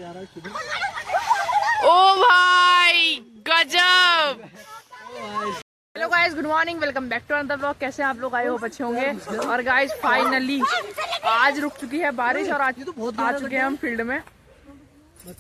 ओ भाई गजब। Hello guys, good morning, welcome back to another blog. कैसे हैं आप लोग? आए हो अच्छे होंगे। और गाइस फाइनली आज रुक चुकी है बारिश और आज आ चुके हैं हम फील्ड में।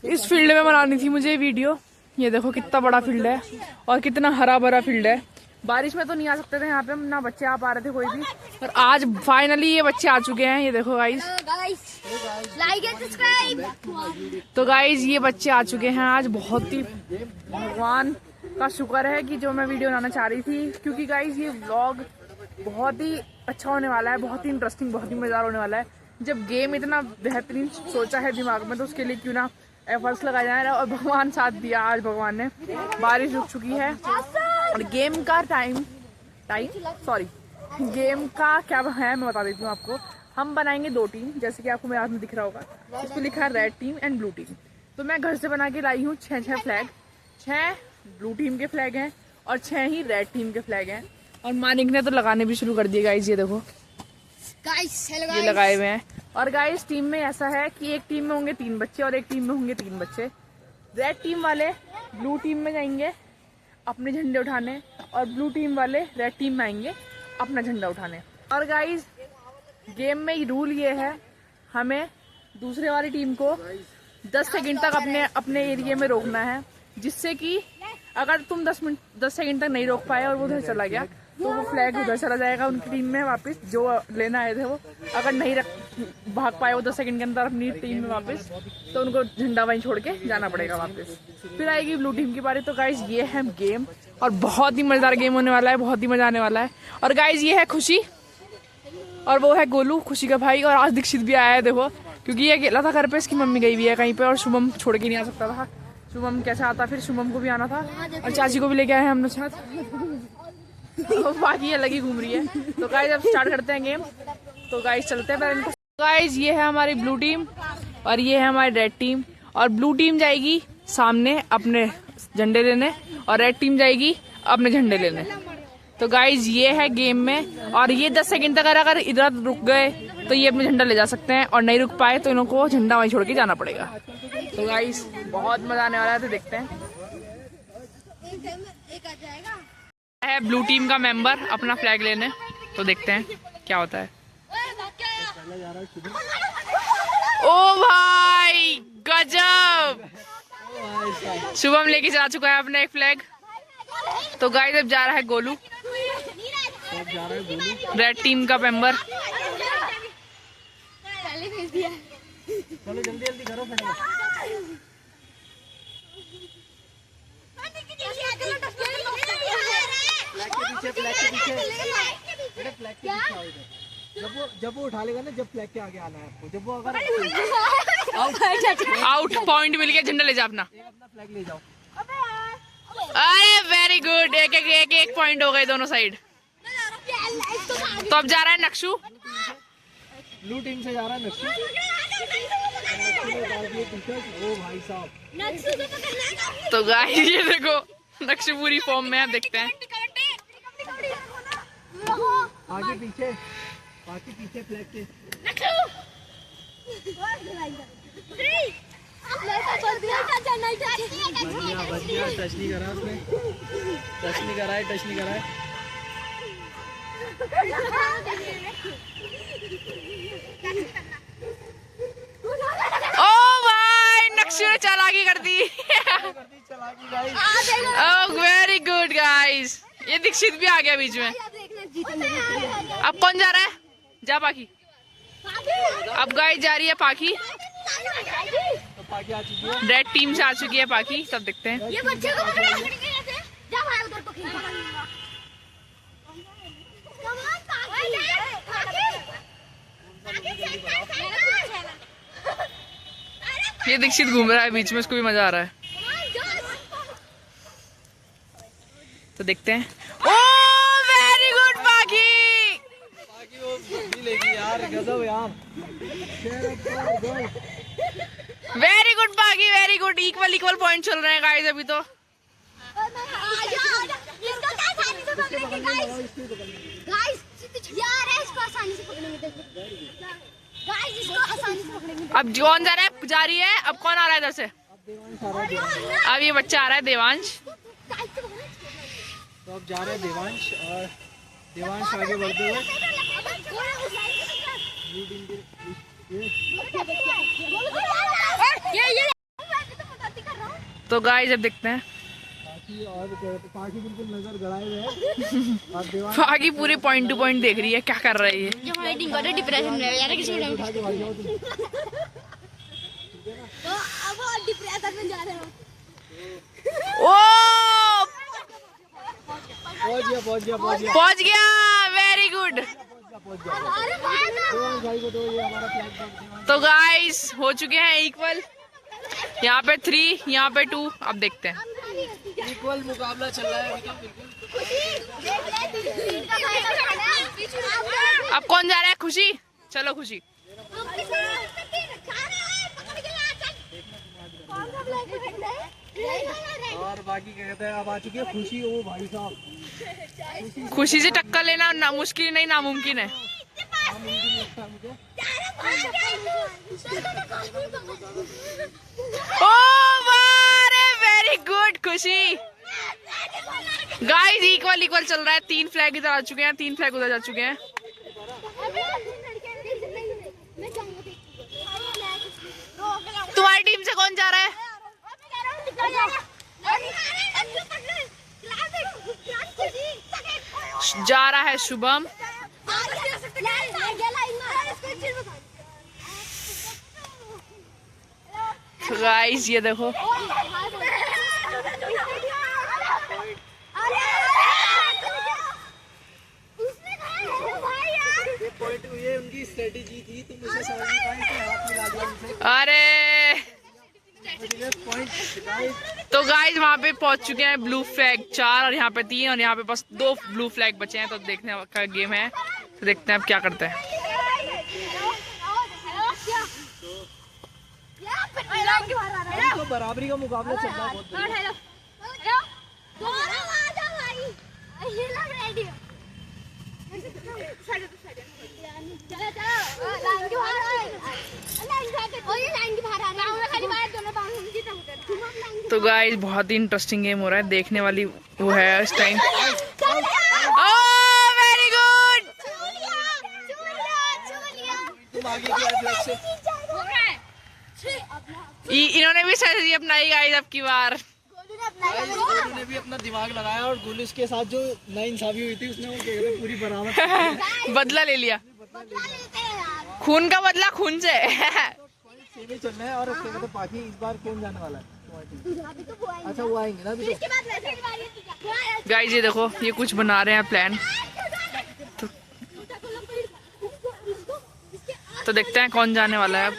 इस फील्ड में बनानी थी मुझे वीडियो। ये देखो कितना बड़ा फील्ड है और कितना हरा भरा फील्ड है। बारिश में तो नहीं आ सकते थे यहाँ पे, ना बच्चे आ पा रहे थे कोई भी, और आज फाइनली ये बच्चे आ चुके हैं। ये देखो गाइस, लाइक एंड सब्सक्राइब। तो गाइस ये बच्चे आ चुके हैं आज। बहुत ही भगवान का शुक्र है कि जो मैं वीडियो बनाना चाह रही थी, क्योंकि गाइस ये व्लॉग बहुत ही अच्छा होने वाला है, बहुत ही इंटरेस्टिंग, बहुत ही मजेदार होने वाला है। जब गेम इतना बेहतरीन सोचा है दिमाग में, तो उसके लिए क्यों ना एफर्ट्स लगाए जाए। और भगवान साथ दिया आज, भगवान ने। बारिश रुक चुकी है और गेम का गेम का क्या है मैं बता देती हूँ आपको। हम बनाएंगे 2 टीम, जैसे कि आपको मेरे हाथ में दिख रहा होगा। इस पर लिखा है red team and blue team. तो मैं घर से बना के लाई हूँ 6 फ्लैग। 6 ब्लू टीम के फ्लैग हैं और 6 ही रेड टीम के फ्लैग हैं। और मानिक ने तो लगाने भी शुरू कर दिए गाइस। ये देखो गाइस, ये लगाए हुए हैं। और गाइस टीम में ऐसा है कि एक टीम में होंगे 3 बच्चे और एक टीम में होंगे 3 बच्चे। रेड टीम वाले ब्लू टीम में जाएंगे अपने झंडे उठाने, और ब्लू टीम वाले रेड टीम में आएंगे अपना झंडा उठाने। और गाइस गेम में रूल ये है, हमें दूसरे वाली टीम को 10 सेकंड तक अपने एरिया में रोकना है, जिससे कि अगर तुम 10 सेकंड तक नहीं रोक पाए और वो उधर चला गया, तो वो फ्लैग उधर चला जाएगा उनकी टीम में वापस, जो लेना आए थे वो। अगर नहीं भाग पाए वो 10 सेकंड के अंदर अपनी टीम में वापस, तो उनको झंडा वहीं छोड़ के जाना पड़ेगा वापस। फिर आएगी ब्लू टीम की बारी। तो गाइज ये है गेम, और बहुत ही मजेदार गेम होने वाला है, बहुत ही मजा आने वाला है। और गाइज ये है खुशी, और वो है गोलू, खुशी का भाई। और आज दीक्षित भी आया है देखो, क्योंकि ये अकेला था घर पे, इसकी मम्मी गई हुई है कहीं पे, और शुभम छोड़ के नहीं आ सकता था। शुभम कैसे आता, फिर शुभम को भी आना था और चाची को भी लेके आए हैं हमने साथ। बाकी अलग ही घूम रही है। तो गाइज अब स्टार्ट करते हैं गेम। तो गाइज चलते हैं पहले। गाइज ये है हमारी ब्लू टीम और ये है हमारी रेड टीम। और ब्लू टीम जाएगी सामने अपने झंडे लेने, और रेड टीम जाएगी अपने झंडे लेने। तो गाइज ये है गेम में, और ये 10 सेकंड तक अगर इधर रुक गए तो ये अपने झंडा ले जा सकते हैं, और नहीं रुक पाए तो इनको को झंडा वहीं छोड़ के जाना पड़ेगा। तो गाइज बहुत मजा आने वाला है, तो देखते हैं। है ब्लू टीम का मेंबर अपना फ्लैग लेने, तो देखते हैं क्या होता है। ओ भाई गजब, शुभम लेके जा चुका है अपना एक फ्लैग। तो गाइस अब जा रहा है गोलू, रेड टीम का मेंबर। चलो जल्दी जल्दी करो फटाफट। जब वो उठा लेगा ना, जब फ्लैग के आगे आना है आपको। जब वो अगर आउट पॉइंट मिल गया, झंडा ले जा अपना फ्लैग ले जाओ। अरे वेरी गुड, एक पॉइंट हो गए दोनों साइड। तो अब जा रहा है नक्शू, ब्लू टीम से जा रहा है नक्शू। ओ भाई साहब, तो गाइस ये देखो नक्शू पूरी फॉर्म में है, देखते हैं। आगे पीछे, बाकी पीछे फ्लैग के। बढ़िया, टच नहीं करा उसने, टच नहीं करा है, टच नहीं करा है। ओ भाई नक्शू ने चालाकी कर दी। ओह वेरी गुड गाइस, ये दीक्षित भी आ गया बीच में। अब कौन जा रहा है? जा पाखी। अब गाइस जा रही है पाखी, रेड टीम से आ चुकी है पाखी। तब देखते हैं। ये बच्चे को जा भाई उधर तो खेल। ये दीक्षित घूम रहा है बीच में, उसको भी मजा आ रहा है। तो देखते हैं। ओ वेरी गुड पाखी, वो भी लेगी यार, गजब यार। वेरी गुड पाखी, वेरी गुड। इक्वल पॉइंट चल रहे हैं गाइस अभी तो। गाइस इसको आसानी से पकड़ेंगे। अब कौन जा रहा है, जा रही है, अब कौन आ रहा है इधर से? अब ये बच्चा आ रहा है देवांश। तो अब जा रहे हैं देवांश, और देवांश आगे बढ़ते हुए तो गाइस अब देखते हैं। पाखी बिल्कुल नजर गड़ाए हुए हैं और देवांश फागी पूरे पॉइंट टू पॉइंट देख रही है, क्या कर रहा है ये। जो फाइटिंग कर रहे डिप्रेशन में यार किसी को उठा के भाग जाओ तुम। तो अब वो डिप्रेशन में जा रहे हो। ओ पहुंच गया पहुंच गया, वेरी गुड। अरे भाई देवांश भाई को दो, ये हमारा फ्लैग। तो गाइस हो चुके हैं इक्वल, यहाँ पे 3, यहाँ पे 2। अब देखते हैं, इक्वल मुकाबला चल रहा है बिल्कुल। अब कौन जा रहा है? खुशी, चलो खुशी। और बाकी क्या कहते हैं, अब आ चुकी है खुशी। ओ भाई साहब, खुशी से टक्कर लेना ना मुश्किल नहीं, नामुमकिन है। ओ वेरी गुड खुशी। गाइस इक्वल चल रहा है, 3 फ्लैग इधर आ चुके हैं, 3 फ्लैग उधर जा चुके हैं। तुम्हारी टीम से कौन जा रहा है? जा रहा है शुभम। गाइस ये देखो, ये उनकी स्ट्रेटेजी थी, तुम मुझे समझ नहीं पाए कि हाथ मिला दिया उनसे। अरे तो गाइस वहाँ पे पहुंच चुके हैं ब्लू फ्लैग 4 और यहाँ पे 3 और यहाँ पे बस 2 ब्लू फ्लैग बचे हैं। तो देखने का गेम है, तो देखते हैं अब क्या करते हैं। तो बराबरी का मुकाबला चल रहा है बहुत। तो गाइस बहुत ही इंटरेस्टिंग गेम हो रहा है, देखने वाली वो है इस टाइम। Very good. इन्होंने भी स्ट्रेटजी अपनाई गाइस अब की बार। गोलू ने भी अपना दिमाग लगाया और गोलू के साथ जो नाइंसाफी हुई थी उसने वो क्या कहते हैं पूरी बराबर बदला ले लिया, खून का बदला खून से। सीधे चलना है। और उसके कहते हैं पाखी इस बार कौन जाने वाला है? अच्छा वो आएंगे ना अभी तो। गाइस ये देखो, ये कुछ बना रहे हैं प्लान, तो देखते हैं कौन जाने वाला है अब।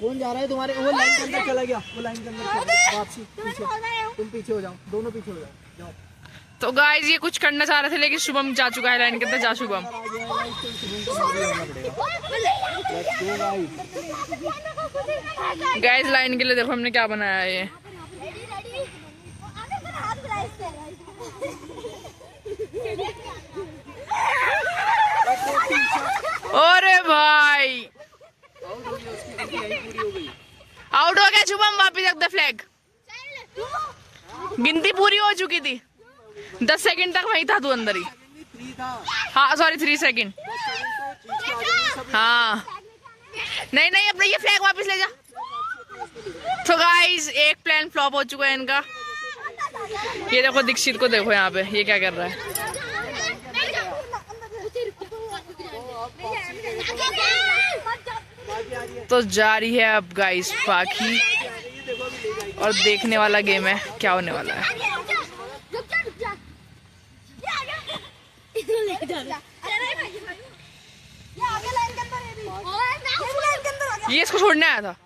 कौन जा रहा है तुम्हारे? वो लाइन के अंदर चला गया, वो लाइन के अंदर चला गया। वापसी पीछे, तुम पीछे हो जाओ, दोनों पीछे हो जाओ। तो गाइस ये कुछ करना चाह रहे थे लेकिन शुभम जा चुका है लाइन के अंदर। जा शुभम। गाइस लाइन के लिए देखो हमने क्या बनाया है ये। अरे भाई आउट हो गया शुभम, वापिस रख दे फ्लैग। गिनती पूरी हो चुकी थी, 10 सेकंड तक वहीं था तू अंदर ही। हाँ सॉरी 3 सेकंड। हाँ नहीं अपने ये फ्लैग वापस ले जा। तो गाइस एक प्लान फ्लॉप हो चुका है इनका। ये देखो दीक्षित को देखो यहाँ पे, ये क्या कर रहा है। तो जारी है अब गाइस पाखी, और देखने वाला गेम है क्या होने वाला है। ये इसको छोड़ने आया था।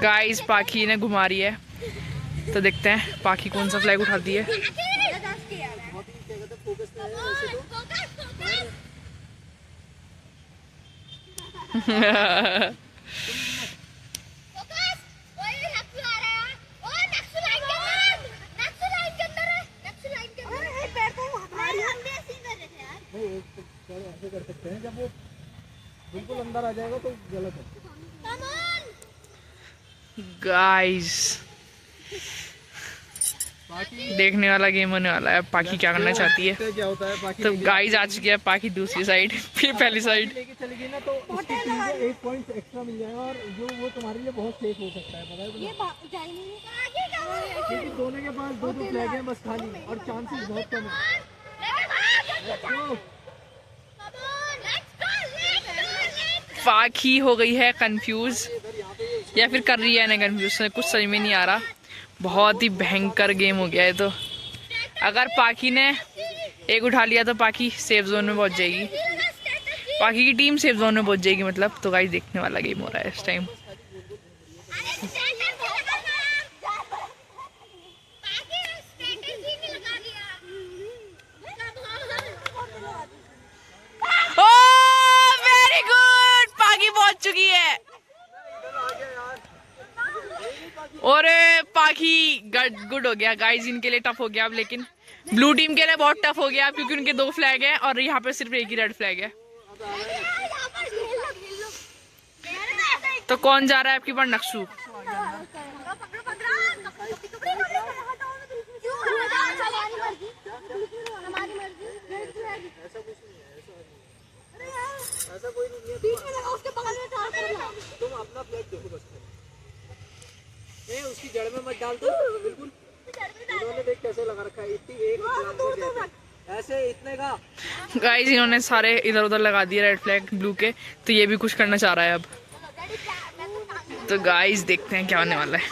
गाइस पाखी ने घुमा रही है, तो देखते हैं पाखी कौन सा फ्लैग उठाती है। ऐसे कर सकते हैं, जब वो बिल्कुल अंदर आ जाएगा तो गलत है। गाइस देखने वाला गेम होने वाला है। पाकी क्या करना चाहती है। क्या होता है बाकी तो गाइस आ चुकी है पाकी दूसरी साइड, फिर पहली साइड। लेके चलेगी ना तो उसकी टीम को 1 पॉइंट एक्स्ट्रा मिल जाएगा और जो वो तुम्हारे लिए बहुत सेफ हो सकता है, पता है तुम्हें? क्योंकि दोनों के पास 2-2 फ्लैग हैं बस खाली, और चांसेस बहुत कम है। पाकी हो गई है कंफ्यूज, या फिर कर रही है ना कंफ्यूज, कुछ समझ में नहीं आ रहा। बहुत ही भयंकर गेम हो गया है। तो अगर पाकी ने एक उठा लिया तो पाकी सेफ जोन में पहुंच जाएगी, पाकी की टीम सेफ जोन में पहुंच जाएगी मतलब। तो गाइस देखने वाला गेम हो रहा है इस टाइम। वेरी गुड, पाकी पहुंच चुकी है। और पाकी गुड हो गया गाइस, इनके लिए टफ हो गया अब, लेकिन ब्लू टीम के लिए बहुत टफ हो गया क्योंकि उनके 2 फ्लैग हैं और यहाँ पे सिर्फ एक ही रेड फ्लैग है। तो कौन जा रहा है आपकी बार? नक्शू। ऐसा कोई नहीं है, तुम अपना फ्लैग देखो बस। नहीं उसकी जड़ में मत डाल दो बिल्कुल। इन्होंने देख कैसे लगा रखा है, इतनी एक ऐसे इतने का। गाइस इन्होंने सारे इधर उधर लगा दिए रेड फ्लैग ब्लू के, तो ये भी कुछ करना चाह रहा है अब। तो गाइस देखते हैं क्या होने वाला है।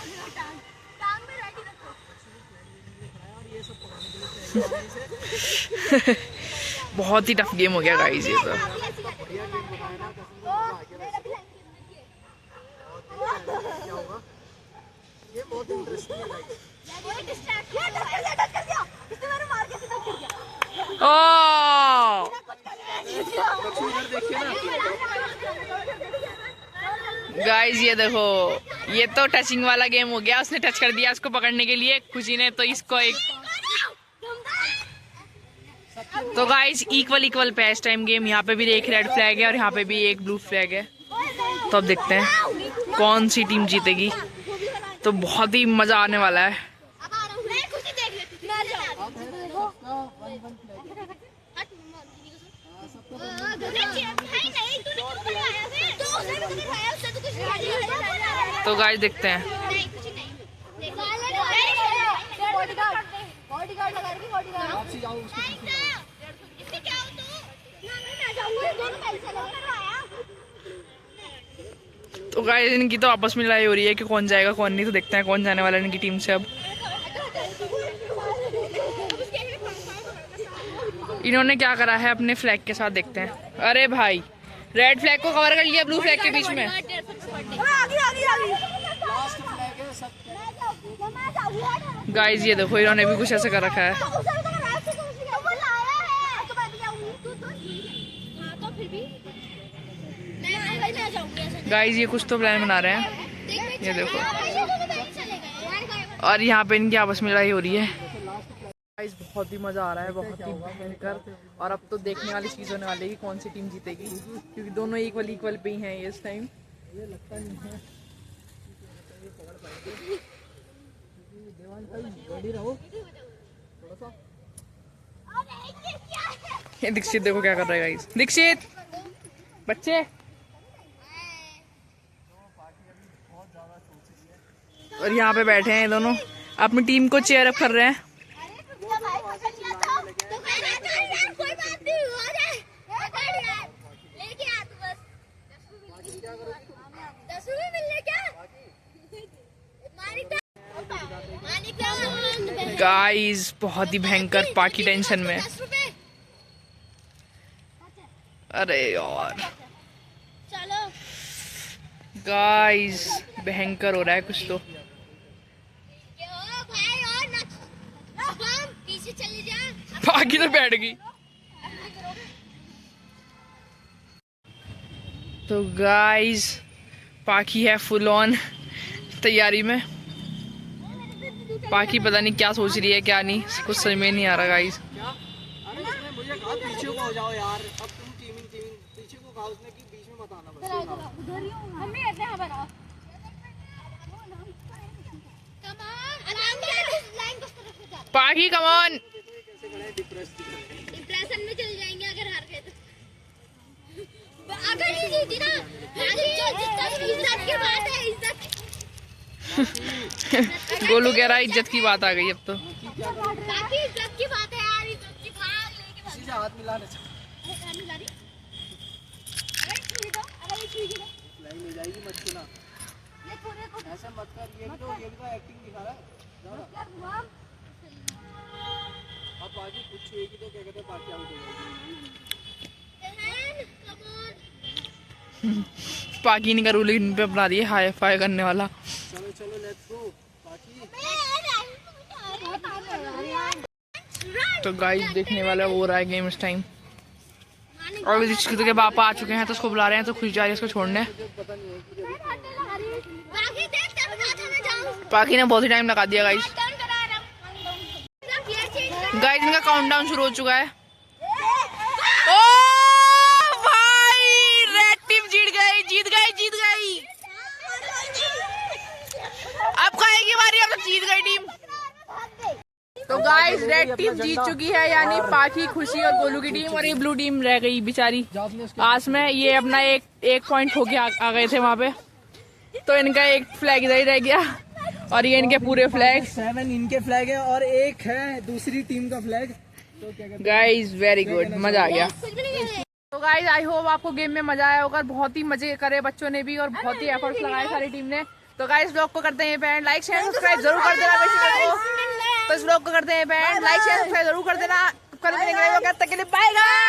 बहुत ही टफ गेम हो गया गाइस ये तो। ये बहुत इंटरेस्टिंग है गाइस। ओह देखिए ना गाइस ये देखो, ये तो टचिंग वाला गेम हो गया। उसने टच कर दिया उसको पकड़ने के लिए खुशी ने, तो इसको एक। तो गाइस इक्वल पे इस टाइम गेम। यहाँ पे भी एक रेड फ्लैग है और यहाँ पे भी एक ब्लू फ्लैग है। तो अब देखते हैं कौन सी टीम जीतेगी। तो बहुत ही मजा आने वाला है। तो गाइस देखते हैं। तो गाइस इनकी तो आपस में लड़ाई हो रही है कि कौन जाएगा कौन नहीं। तो देखते हैं कौन जाने वाला है इनकी टीम से अब। इन्होंने क्या करा है अपने फ्लैग के साथ, देखते हैं। अरे भाई रेड फ्लैग को कवर कर लिया ब्लू फ्लैग के बीच में। गाइस ये देखो इन्होंने भी कुछ ऐसा कर रखा है। गाइस ये कुछ तो प्लान बना रहे हैं, ये देखो। और यहाँ पे इनकी आपस में लड़ाई हो रही है। गाइस बहुत ही मजा आ रहा है, बहुत ही भयंकर। और अब तो देखने वाली चीज होने वाली है कि कौन सी टीम जीतेगी, क्योंकि दोनों इक्वल पे ही हैं ये इस टाइम। ये लगता नहीं है ये दीक्षित देखो क्या कर रहा है गाइस। दीक्षित बच्चे और यहाँ पे बैठे हैं दोनों, अपनी टीम को चेयर अप कर रहे हैं। गाइस बहुत ही भयंकर पाकी टेंशन में। अरे यार गाइस भयंकर हो रहा है कुछ तो। पाकी तो बैठ गई। तो गाइस पाकी है फुल ऑन तैयारी में। पाकी पता नहीं क्या सोच रही है क्या नहीं, कुछ समझ में नहीं आ रहा गाइस। मुझे कहा पीछे हो जाओ यार, अब तुम टीम कहा उसने कि बीच में मत आना बस। मम्मी कहते हैं बनाओ पाखी कम ऑन। कैसे खड़े हैं डिप्रेशन में चल जाएंगे अगर हार गए तो। अगर नहीं जीती ना जो जितना इज्जत की बात है इज्जत गोलू कह रहा है इज्जत की बात आ गई अब तो। बाकी इज्जत की बात है यार इज्जत की बात लेके किसी से हाथ मिलाने से नहीं ले जाएगी मत छूना। ऐसा मत कर, ये भी तो एक्टिंग दिखा रहा है। जाओ ना। अब बाकी कुछ छुएगी तो क्या कहते हैं बाकी आउट हो जाएगी। पाकी ने का रूल इन पे अपना दिए हाई फाई करने वाला। चलो चलो लेट्स गो बाकी। तो गाइस देखने वाला वो रहा है गेम इस टाइम। और विदित के पापा आ चुके हैं तो उसको बुला रहे हैं तो खुश जा रही है उसको छोड़ने। पाकी ने बहुत ही टाइम लगा दिया गाइस। गाइस इनका काउंटडाउन शुरू हो चुका है। ओ भाई रेड टीम जीत गई जीत गई जीत गई। अब खाएगी बारी, अब तो जीत गई टीम। तो गाइस रेड टीम जीत चुकी है यानी पाखी, खुशी और गोलू की टीम, और ये ब्लू टीम रह गई बेचारी आस में। ये अपना एक पॉइंट होके आ गए थे वहां पे, तो इनका एक फ्लैग इधर ही रह गया और ये इनके पूरे फ्लैग 7 इनके फ्लैग है और एक है दूसरी टीम का फ्लैग। तो क्या कहते गाइस वेरी गुड, मजा आ गया। तो गाइस आई होप आपको गेम में मजा आया होगा। बहुत ही मजे करे बच्चों ने भी और बहुत ही एफर्ट्स लगाए सारी टीम ने। तो गाइस ब्लॉग को करते हैं बैंड, लाइक शेयर सब्सक्राइब जरूर कर देना तो इस ब्लॉग को करते हैं बैंड, लाइक शेयर सब्सक्राइब जरूर कर देना। कल मिलेंगे, तब तक के लिए बाय गाइस।